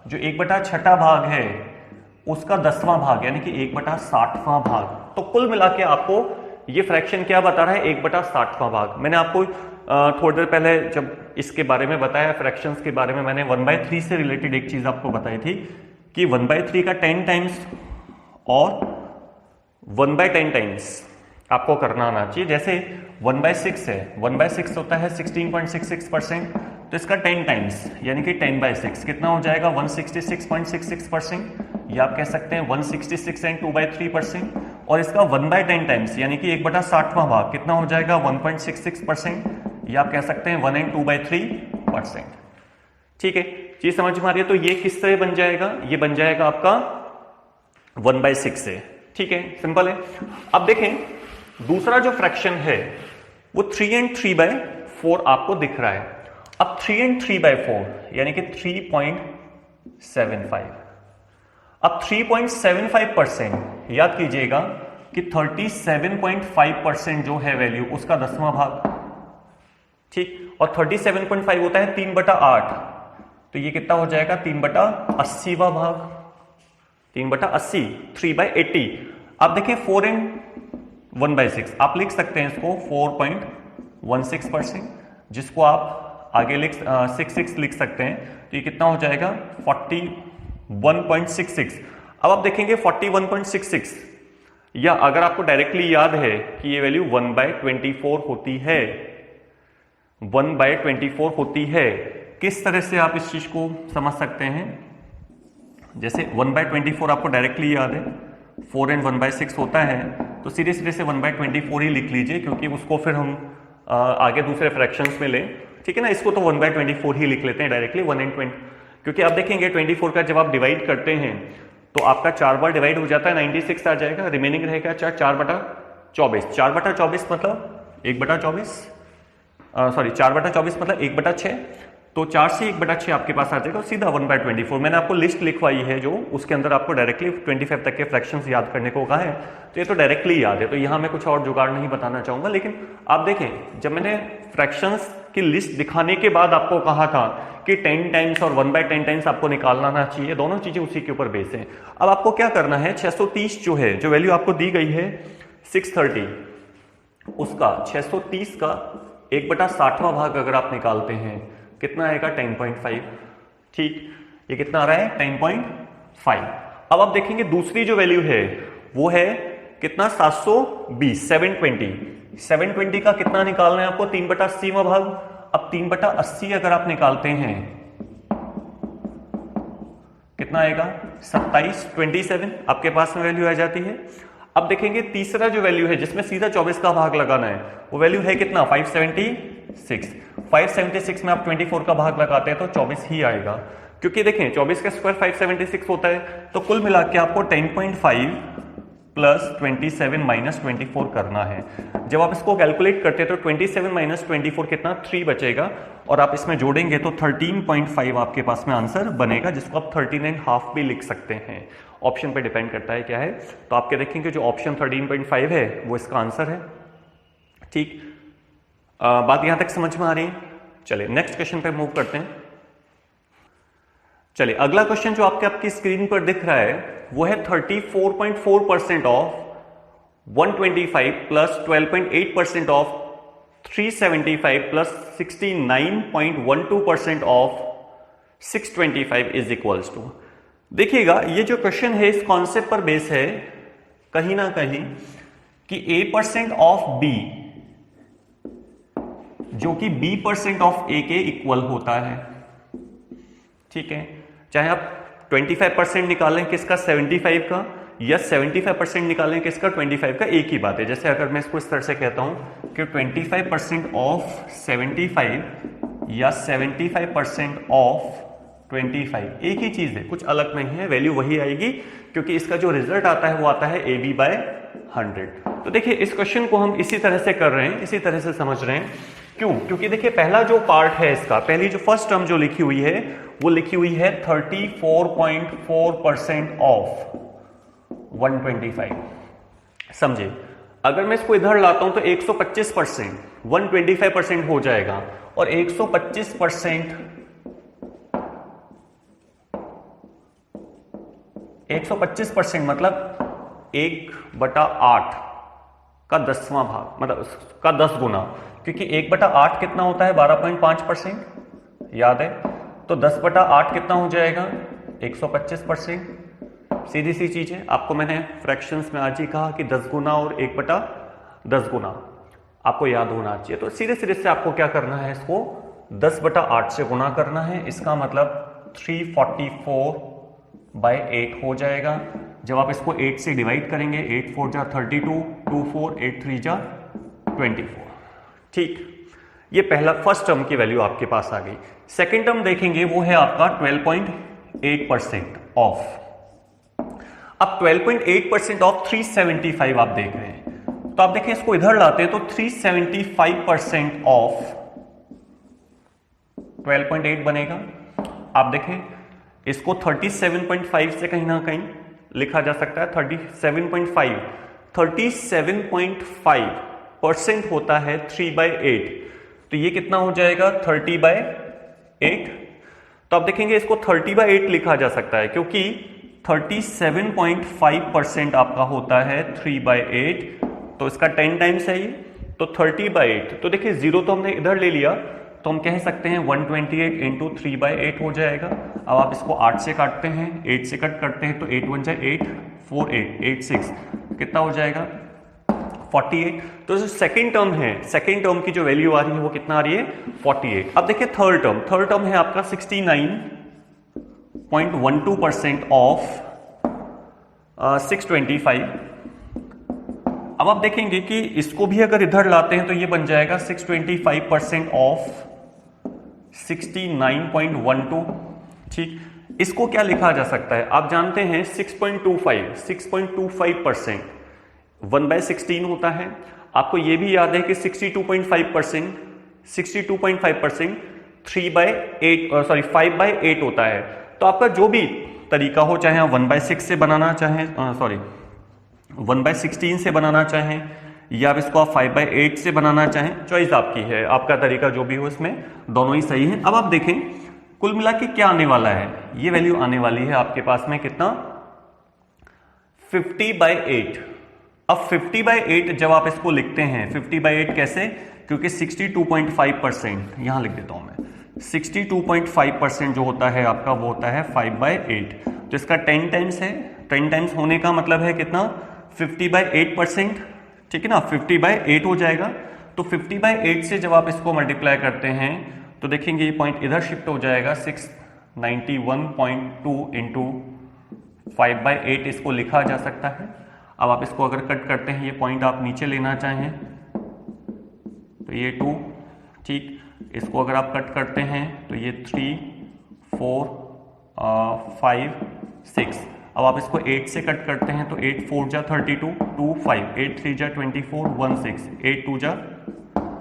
जो 1/6 भाग है उसका 10वां भाग यानी कि 1/60वां भाग। तो कुल मिला के आपको ये फ्रैक्शन क्या बता रहा है? 1/60वां भाग। मैंने आपको थोड़ी देर पहले जब इसके बारे में बताया, फ्रैक्शंस के बारे में, मैंने 1/3 से रिलेटेड एक चीज आपको बताई थी कि 1/3 का 10 टाइम्स और 1/10 टाइम्स आपको करना आना चाहिए। जैसे 1/6 है, 1/6 होता है 16.66%, तो इसका 10 टाइम्स यानी कि 10/6 कितना हो जाएगा? 166.66%, या आप कह सकते हैं 166 and 2/3%। और इसका 1/10 टाइम्स यानी कि 1/60वां भाग कितना हो जाएगा? 1.66%, या आप कह सकते हैं 1 and 2/3%। ठीक है, चीज समझ में आ रही है? तो ये किस तरह बन जाएगा? ये बन जाएगा आपका 1/6 से, ठीक है, सिंपल है। अब देखें दूसरा जो फ्रैक्शन है वो 3 and 3/4 आपको दिख रहा है। अब 3 and 3/4 यानी कि 3.75। अब 3.75% याद कीजिएगा कि 37.5% जो है वैल्यू उसका 10वां भाग, ठीक, और 37.5 होता है 3/8, तो ये कितना हो जाएगा? 3/80वां भाग, 3/80, 3/80। अब देखिए 4 and 1/6 आप लिख सकते हैं इसको 4.16%, जिसको आप आगे 66 लिख सकते हैं, तो ये कितना हो जाएगा? 41.66। अब आप देखेंगे 41.66, या अगर आपको डायरेक्टली याद है कि ये वैल्यू 1/24 होती है, 1/24 होती है, किस तरह से आप इस चीज को समझ सकते हैं? जैसे 1/24 आपको डायरेक्टली याद है, 4 and 1/6 होता है, तो सीधे सीधे से 1/24 ही लिख लीजिए, क्योंकि उसको फिर हम आगे दूसरे फ्रैक्शंस में लें, ठीक है ना। इसको तो 1/24 ही लिख लेते हैं डायरेक्टली, 1 and 20, क्योंकि आप देखेंगे 24 का जब आप डिवाइड करते हैं तो आपका 4 बार डिवाइड हो जाता है, 96 आ जाएगा, रिमेनिंग रहेगा 4/24। 4/24 मतलब 1/24, सॉरी 4/24 मतलब 1/6, तो 4 से 1/6 आपके पास आ जाएगा, सीधा 1/24। मैंने आपको लिस्ट लिखवाई है जो उसके अंदर आपको डायरेक्टली 25 तक के फ्रैक्शंस याद करने को कहा है, तो ये तो डायरेक्टली याद है, तो यहाँ मैं कुछ और जुगाड़ नहीं बताना चाहूंगा। लेकिन आप देखें जब मैंने फ्रैक्शंस की लिस्ट दिखाने के बाद आपको कहा था कि 10 टाइम्स और 1/10 टाइम्स आपको निकालना आना चाहिए, दोनों चीजें उसी के ऊपर बेस है। अब आपको क्या करना है, 630 जो है, जो वैल्यू आपको दी गई है 630, उसका 630 का 1/60वां भाग अगर आप निकालते हैं कितना आएगा? 10.5, ठीक, ये कितना आ रहा है? 10.5। अब आप देखेंगे दूसरी जो वैल्यू है वो है कितना? 720, 720 का कितना निकालना है आपको? 3/80वां भाग। अब 3/80 अगर आप निकालते हैं कितना आएगा? 27 आपके पास में वैल्यू आ जाती है। अब देखेंगे तीसरा जो वैल्यू है जिसमें सीधा 24 का भाग लगाना है, वो वैल्यू है कितना? 576 में आप 24 का भाग लगाते हैं तो 24 ही आएगा, क्योंकि देखें 24 का स्क्वायर 576 होता है, तो कुल मिला के आपको 10.5 प्लस 27 माइनस 24 करना है। जब आप इसको कैलकुलेट करते हैं तो 27 माइनस 24 कितना? 3 बचेगा, और आप इसमें जोड़ेंगे तो 13.5 आपके पास में आंसर बनेगा, जिसको आप 13.5 भी लिख सकते हैं। ऑप्शन पे डिपेंड करता है क्या है, तो आपके देखेंगे जो ऑप्शन 13.5 है वो इसका आंसर है, ठीक। बात यहां तक समझ में आ रही है? चलिए नेक्स्ट क्वेश्चन पे मूव करते हैं। चलिए अगला क्वेश्चन जो आपकी स्क्रीन पर दिख रहा है वो है 34.4% of 125 plus 12.8% of 375 plus 69.12% of 625 is equals to. देखिएगा ये जो क्वेश्चन है इस कॉन्सेप्ट पर बेस है कहीं ना कहीं कि a% ऑफ b जो कि b% ऑफ a के इक्वल होता है। ठीक है, चाहे आप 25% निकालें किसका 75 का या 75% निकालें किसका 25 का, एक ही बात है। जैसे अगर मैं इसको इस तरह से कहता हूं कि 25% ऑफ 75 या 75% ऑफ 25 एक ही चीज है, कुछ अलग नहीं है, वैल्यू वही आएगी क्योंकि इसका जो रिजल्ट आता है वो आता है AB/100। तो देखिए इस क्वेश्चन को हम इसी तरह से कर रहे हैं, इसी तरह से समझ रहे हैं। क्यों? क्योंकि देखिए पहला जो पार्ट है इसका, पहली जो फर्स्ट टर्म जो लिखी हुई है वो लिखी हुई है 34.4% ऑफ 125। समझे, अगर मैं इसको इधर लाता हूं तो 125% 125% हो जाएगा और 125% मतलब 1/8 का 10वां भाग, मतलब का 10 गुना, क्योंकि 1/8 कितना होता है 12.5%, याद है। तो 10/8 कितना हो जाएगा 125%। सीधी सी चीज है, आपको मैंने फ्रैक्शंस में आज ही कहा कि 10 गुना और 1/10 गुना आपको याद होना चाहिए। तो सीधे सीधे से आपको क्या करना है, इसको 10/8 से गुना करना है, इसका मतलब 344/8 हो जाएगा। जब आप इसको 8 से डिवाइड करेंगे 8 4 जा 32, 2 4 8 3 जा 24। ठीक, ये पहला फर्स्ट टर्म की वैल्यू आपके पास आ गई। सेकेंड टर्म देखेंगे वो है आपका 12.8% ऑफ। अब 12.8% ऑफ 375 आप देख रहे हैं, तो आप देखें इसको इधर लाते हैं तो 375% ऑफ 12.8 बनेगा। आप देखें इसको 37.5 से कहीं ना कहीं लिखा जा सकता है, 37.5 होता है 3/8, तो ये कितना हो जाएगा 30/8। तो आप देखेंगे इसको 30/8 लिखा जा सकता है क्योंकि 37.5% आपका होता है 3/8, तो इसका 10 टाइम्स है ये, तो 30/8। तो देखिए जीरो तो हमने इधर ले लिया, तो हम कह सकते हैं 128 इंटू 3/8 हो जाएगा। अब आप इसको 8 से काटते हैं, 8 से कट करते हैं तो 8 1 जा 8 4 8 8 6 कितना हो जाएगा 48। तो जो सेकेंड टर्म है, सेकेंड टर्म की जो वैल्यू आ रही है वो कितना आ रही है 48। अब देखिए थर्ड टर्म है आपका 69.12% ऑफ 625। अब आप देखेंगे कि इसको भी अगर इधर लाते हैं तो ये बन जाएगा 625% ऑफ 69.12। ठीक, इसको क्या लिखा जा सकता है, आप जानते हैं 6.25% 1/16 होता है। आपको यह भी याद है कि 62.5% 5/8 होता है। तो आपका जो भी तरीका हो, चाहे आप 1/6 से बनाना चाहें, 1/16 से बनाना चाहें, या आप इसको आप 5/8 से बनाना चाहें, चॉइस आपकी है, आपका तरीका जो भी हो, इसमें दोनों ही सही है। अब आप देखें कुल मिला के क्या आने वाला है, ये वैल्यू आने वाली है आपके पास में कितना 50/8। अब 50/8 जब आप इसको लिखते हैं 50/8 कैसे, क्योंकि 62.5% यहां लिख देता हूं मैं, 62.5% जो होता है आपका वो होता है 5/8। तो इसका 10 टाइम्स है, 10 टाइम्स होने का मतलब है कितना 50/8%। ठीक है ना, 50/8 हो जाएगा। तो 50/8 से जब आप इसको मल्टीप्लाई करते हैं तो देखेंगे ये पॉइंट इधर शिफ्ट हो जाएगा, 691.2 इंटू 5/8 इसको लिखा जा सकता है। अब आप इसको अगर कट करते हैं, ये पॉइंट आप नीचे लेना चाहें तो ये 2, ठीक, इसको अगर आप कट करते हैं तो ये 3 4 5 6। अब आप इसको 8 से कट करते हैं तो 8 4 जा 32, 2 5, 8 3 जा 24, 1 6, 8 2 जा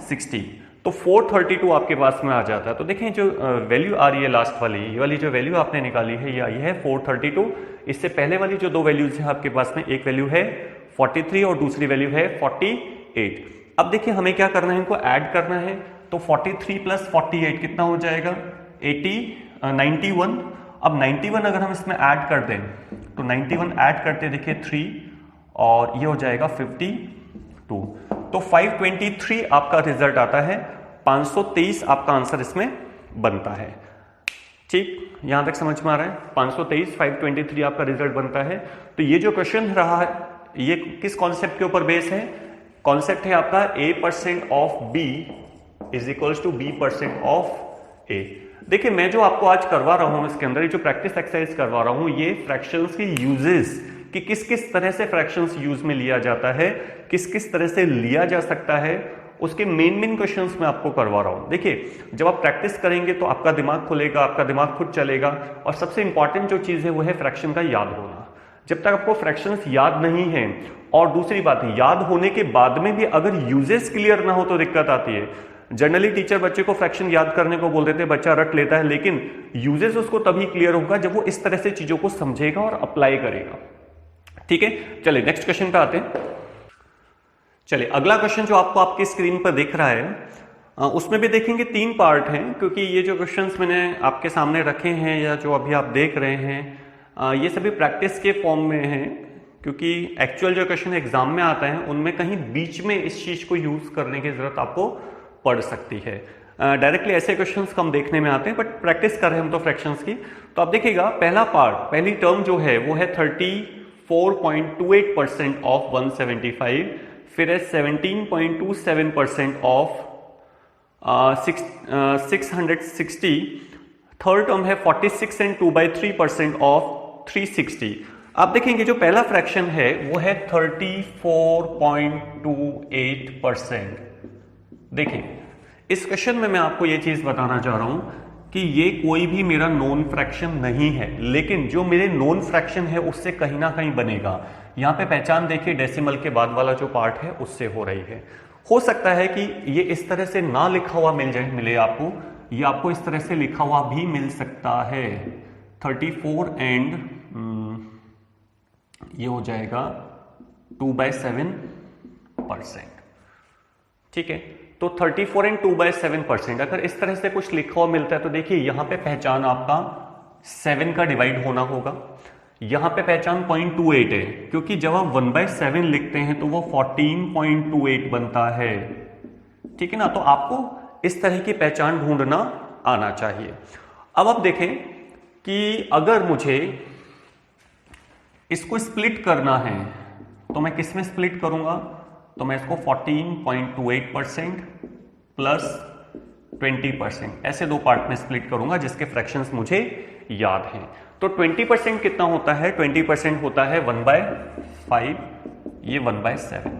60। तो 432 आपके पास में आ जाता है। तो देखें जो वैल्यू आ रही है लास्ट वाली, ये वाली जो वैल्यू आपने निकाली है ये आई है 432। इससे पहले वाली जो दो वैल्यूज है आपके पास में, एक वैल्यू है 43 और दूसरी वैल्यू है 48। अब देखिए हमें क्या करना है, इनको ऐड करना है। तो 43 प्लस 48 कितना हो जाएगा 91। अब 91 अगर हम इसमें ऐड कर दें तो 91 ऐड करते देखिए 3 और ये हो जाएगा 52। तो 523 आपका रिजल्ट आता है, 523 आपका आंसर इसमें बनता है। ठीक, यहां तक समझ में आ रहा है? 523 523 आपका रिजल्ट बनता है। तो ये जो क्वेश्चन रहा है ये किस कॉन्सेप्ट के ऊपर बेस है? कॉन्सेप्ट है आपका a% of b is equals to b% of a। देखिए मैं जो आपको आज करवा रहा हूं इसके अंदर, ये जो प्रैक्टिस एक्सरसाइज करवा रहा हूं, ये फ्रैक्शंस की यूजेस कि किस किस तरह से फ्रैक्शंस यूज में लिया जाता है, किस किस तरह से लिया जा सकता है, उसके मेन क्वेश्चंस मैं आपको करवा रहा हूं। देखिए जब आप प्रैक्टिस करेंगे तो आपका दिमाग खुलेगा, आपका दिमाग खुद चलेगा, और सबसे इंपॉर्टेंट जो चीज है वो है फ्रैक्शन का याद होना। जब तक आपको फ्रैक्शंस याद नहीं है, और दूसरी बात याद होने के बाद में भी अगर यूजेस क्लियर ना हो तो दिक्कत आती है। जनरली टीचर बच्चे को फ्रैक्शन याद करने को बोल देते हैं, बच्चा रट लेता है, लेकिन यूजेस उसको तभी क्लियर होगा जब वो इस तरह से चीजों को समझेगा और अप्लाई करेगा। ठीक है, चलिए नेक्स्ट क्वेश्चन पे आते हैं। चलिए अगला क्वेश्चन जो आपको आपकी स्क्रीन पर दिख रहा है उसमें भी देखेंगे 3 पार्ट हैं, क्योंकि ये जो क्वेश्चंस मैंने आपके सामने रखे हैं या जो अभी आप देख रहे हैं ये सभी प्रैक्टिस के फॉर्म में हैं, क्योंकि एक्चुअल जो क्वेश्चन एग्जाम में आता है उनमें कहीं बीच में इस चीज को यूज करने की जरूरत आपको पड़ सकती है। डायरेक्टली ऐसे क्वेश्चंस कम देखने में आते हैं, बट प्रैक्टिस कर रहे हैं हम तो फ्रैक्शंस की। तो आप देखिएगा पहला पार्ट, पहली टर्म जो है वो है 34.28% ऑफ 175, फिर है 17.27% ऑफ 660, थर्ड टर्म है 46 एंड 2/3% ऑफ 360। आप देखेंगे जो पहला फ्रैक्शन है वो है 34.28%। देखिए इस क्वेश्चन में मैं आपको ये चीज बताना चाह रहा हूं कि ये कोई भी मेरा नॉन फ्रैक्शन नहीं है, लेकिन जो मेरे नॉन फ्रैक्शन है उससे कहीं ना कहीं बनेगा। यहां पे पहचान देखिए डेसिमल के बाद वाला जो पार्ट है उससे हो रही है। हो सकता है कि ये इस तरह से ना लिखा हुआ मिले आपको, ये आपको इस तरह से लिखा हुआ भी मिल सकता है 34 एंड ये हो जाएगा 2/7%। ठीक है, तो 34 एंड 2/7%। अगर इस तरह से कुछ लिखा हुआ मिलता है तो देखिए यहां पे पहचान आपका 7 का डिवाइड होना होगा, यहां पे पहचान 0.28 है, क्योंकि जब आप 1/7 लिखते हैं तो वो 14.28 बनता है। ठीक है ना, तो आपको इस तरह की पहचान ढूंढना आना चाहिए। अब आप देखें कि अगर मुझे इसको स्प्लिट करना है तो मैं किस में स्प्लिट करूंगा? तो मैं इसको 14.28% प्लस 20% ऐसे 2 पार्ट में स्प्लिट करूंगा जिसके फ्रैक्शंस मुझे याद हैं। तो 20% कितना होता है? 20% होता है 1/5, ये 1/7।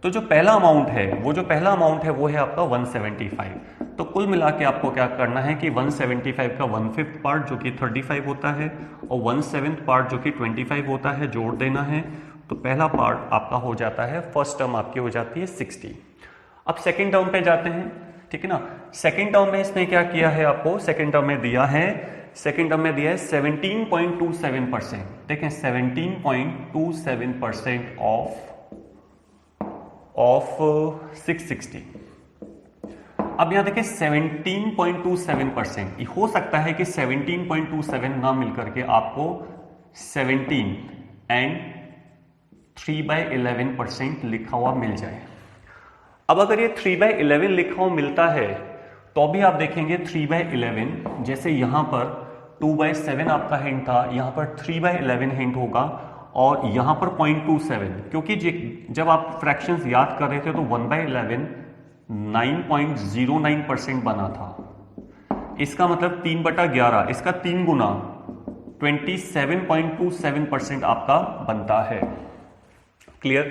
तो जो पहला अमाउंट है वो है आपका 175। तो कुल मिला के आपको क्या करना है कि 175 का 1/5 पार्ट जो कि 35 होता है और 1/7 पार्ट जो कि 25 होता है जोड़ देना है। तो पहला पार्ट आपका हो जाता है, फर्स्ट टर्म आपकी हो जाती है 60। अब सेकेंड टर्म पे जाते हैं। ठीक है ना, सेकेंड टर्म में इसने क्या किया है आपको? सेकेंड टर्म में दिया है 17.27%। देखें 17.27% ऑफ 660। अब यहां देखें 17.27%, हो सकता है कि 17.27 ना मिलकर के आपको 17 एंड 3/11% लिखा हुआ मिल जाए। अब अगर ये 3/11 लिखा हुआ मिलता है तो भी आप देखेंगे 3/11, जैसे यहां पर 2/7 आपका हिंट था, यहां पर 3/11 हिंट होगा और यहां पर 0.27, क्योंकि जब आप फ्रैक्शंस याद कर रहे थे तो 1/11 9.09% बना था। इसका मतलब 3/11, इसका 3 गुना 27.27% आपका बनता है। क्लियर?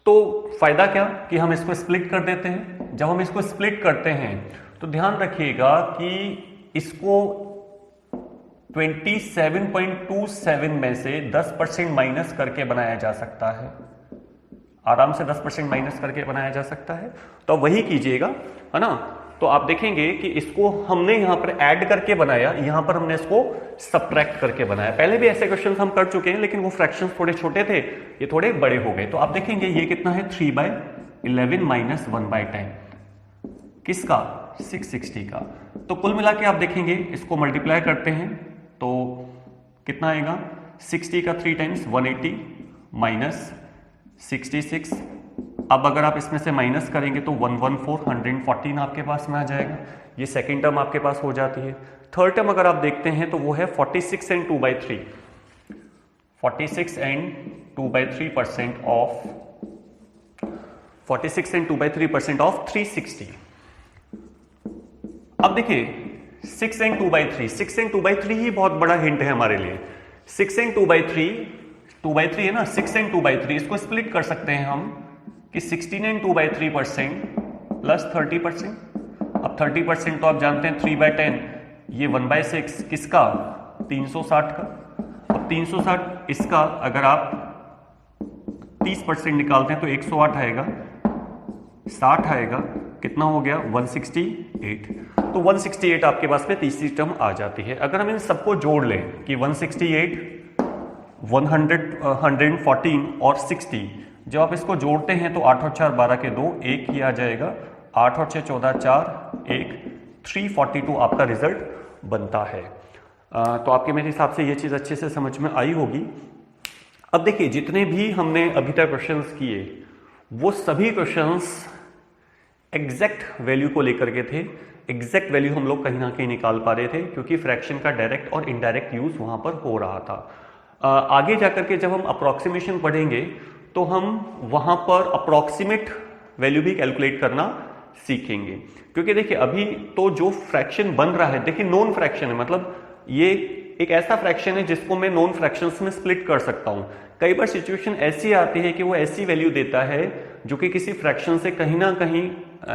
तो फायदा क्या कि हम इसको स्प्लिट कर देते हैं। जब हम इसको स्प्लिट करते हैं तो ध्यान रखिएगा कि इसको 27.27 में से 10% माइनस करके बनाया जा सकता है, आराम से 10% माइनस करके बनाया जा सकता है। तो वही कीजिएगा, है ना। तो आप देखेंगे कि इसको हमने यहां पर ऐड करके बनाया, यहां पर हमने इसको सब्ट्रैक्ट करके बनाया। पहले भी ऐसे क्वेश्चंस हम कर चुके हैं, लेकिन वो फ्रैक्शंस थोड़े छोटे थे, ये थोड़े बड़े हो गए। तो आप देखेंगे ये कितना है 3/11 माइनस 1/10 किसका? 660 का। तो कुल मिला के आप देखेंगे इसको मल्टीप्लाई करते हैं तो कितना आएगा, 60 का 3 टाइम्स 180 माइनस 66। अब अगर आप इसमें से माइनस करेंगे तो 114 आपके पास में आ जाएगा। ये सेकेंड टर्म आपके पास हो जाती है। थर्ड टर्म अगर आप देखते हैं तो वो है 46 and 2/3, 46 and 2/3% of 46 and 2/3% of 360। अब देखिए 6 एंड 2/3, 6 एंड 2/3 ही बहुत बड़ा हिंट है हमारे लिए। 6 एंड 2/3 है ना, 6 एंड 2/3 इसको स्प्लिट कर सकते हैं हम कि 16 एंड 2/3% प्लस 30%। अब 30% तो आप जानते हैं 3/10, ये 1/6 किसका, 360 का। अब 360 इसका अगर आप 30% निकालते हैं तो 108 आएगा, 60 आएगा, कितना हो गया 168। तो 168 आपके पास में तीसरी टर्म आ जाती है। अगर हम इन सबको जोड़ लें कि 168, 114 और 60, जब आप इसको जोड़ते हैं तो 8 और 4 12 के 2, 1 ही आ जाएगा। 8 और 6 14 4 1, 342 आपका रिजल्ट बनता है। तो आपके मेरे हिसाब से ये चीज़ अच्छे से समझ में आई होगी। अब देखिए जितने भी हमने अभी तक क्वेश्चंस किए वो सभी क्वेश्चंस एग्जैक्ट वैल्यू को लेकर के थे। एग्जैक्ट वैल्यू हम लोग कहीं ना कहीं निकाल पा रहे थे क्योंकि फ्रैक्शन का डायरेक्ट और इनडायरेक्ट यूज वहां पर हो रहा था। आगे जाकर के जब हम अप्रोक्सीमेशन पढ़ेंगे तो हम वहां पर अप्रोक्सीमेट वैल्यू भी कैलकुलेट करना सीखेंगे। क्योंकि देखिए अभी तो जो फ्रैक्शन बन रहा है, देखिए नॉन फ्रैक्शन है, मतलब ये एक ऐसा फ्रैक्शन है जिसको मैं नॉन फ्रैक्शंस में स्प्लिट कर सकता हूं। कई बार सिचुएशन ऐसी आती है कि वो ऐसी वैल्यू देता है जो कि किसी फ्रैक्शन से कहीं ना कहीं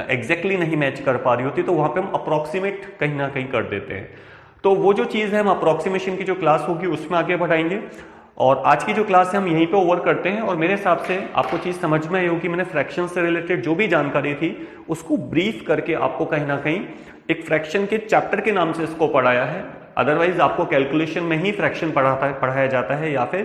एग्जैक्टली नहीं मैच कर पा रही होती, तो वहां पे हम अप्रोक्सीमेट कहीं ना कहीं कर देते हैं। तो वो जो चीज है हम अप्रोक्सीमेशन की जो क्लास होगी उसमें आगे बढ़ाएंगे। और आज की जो क्लास है हम यहीं पे ओवर करते हैं। और मेरे हिसाब से आपको चीज समझ में आई होगी, मैंने फ्रैक्शन से रिलेटेड जो भी जानकारी थी उसको ब्रीफ करके आपको कहीं ना कहीं एक फ्रैक्शन के चैप्टर के नाम से इसको पढ़ाया है। अदरवाइज आपको कैलकुलेशन में ही फ्रैक्शन पढ़ाया जाता है या फिर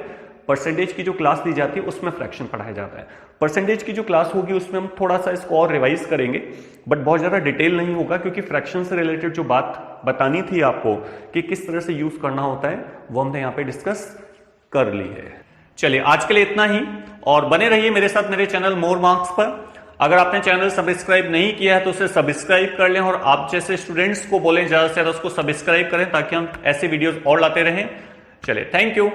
परसेंटेज की जो क्लास दी जाती है उसमें फ्रैक्शन पढ़ाया जाता है। परसेंटेज की जो क्लास होगी उसमें हम थोड़ा सा इसको और रिवाइज करेंगे, बट बहुत ज़्यादा डिटेल नहीं होगा क्योंकि फ्रैक्शन से रिलेटेड जो बात बतानी थी आपको कि किस तरह से यूज करना होता है वो हमने यहाँ पे डिस्कस कर ली है। चलिए आज के लिए इतना ही, और बने रहिए मेरे साथ मेरे चैनल मोर मार्क्स पर। अगर आपने चैनल सब्सक्राइब नहीं किया है तो उसे सब्सक्राइब कर लें और आप जैसे स्टूडेंट्स को बोलें ज्यादा से ज्यादा उसको सब्सक्राइब करें ताकि हम ऐसे वीडियोस और लाते रहें। चलिए थैंक यू।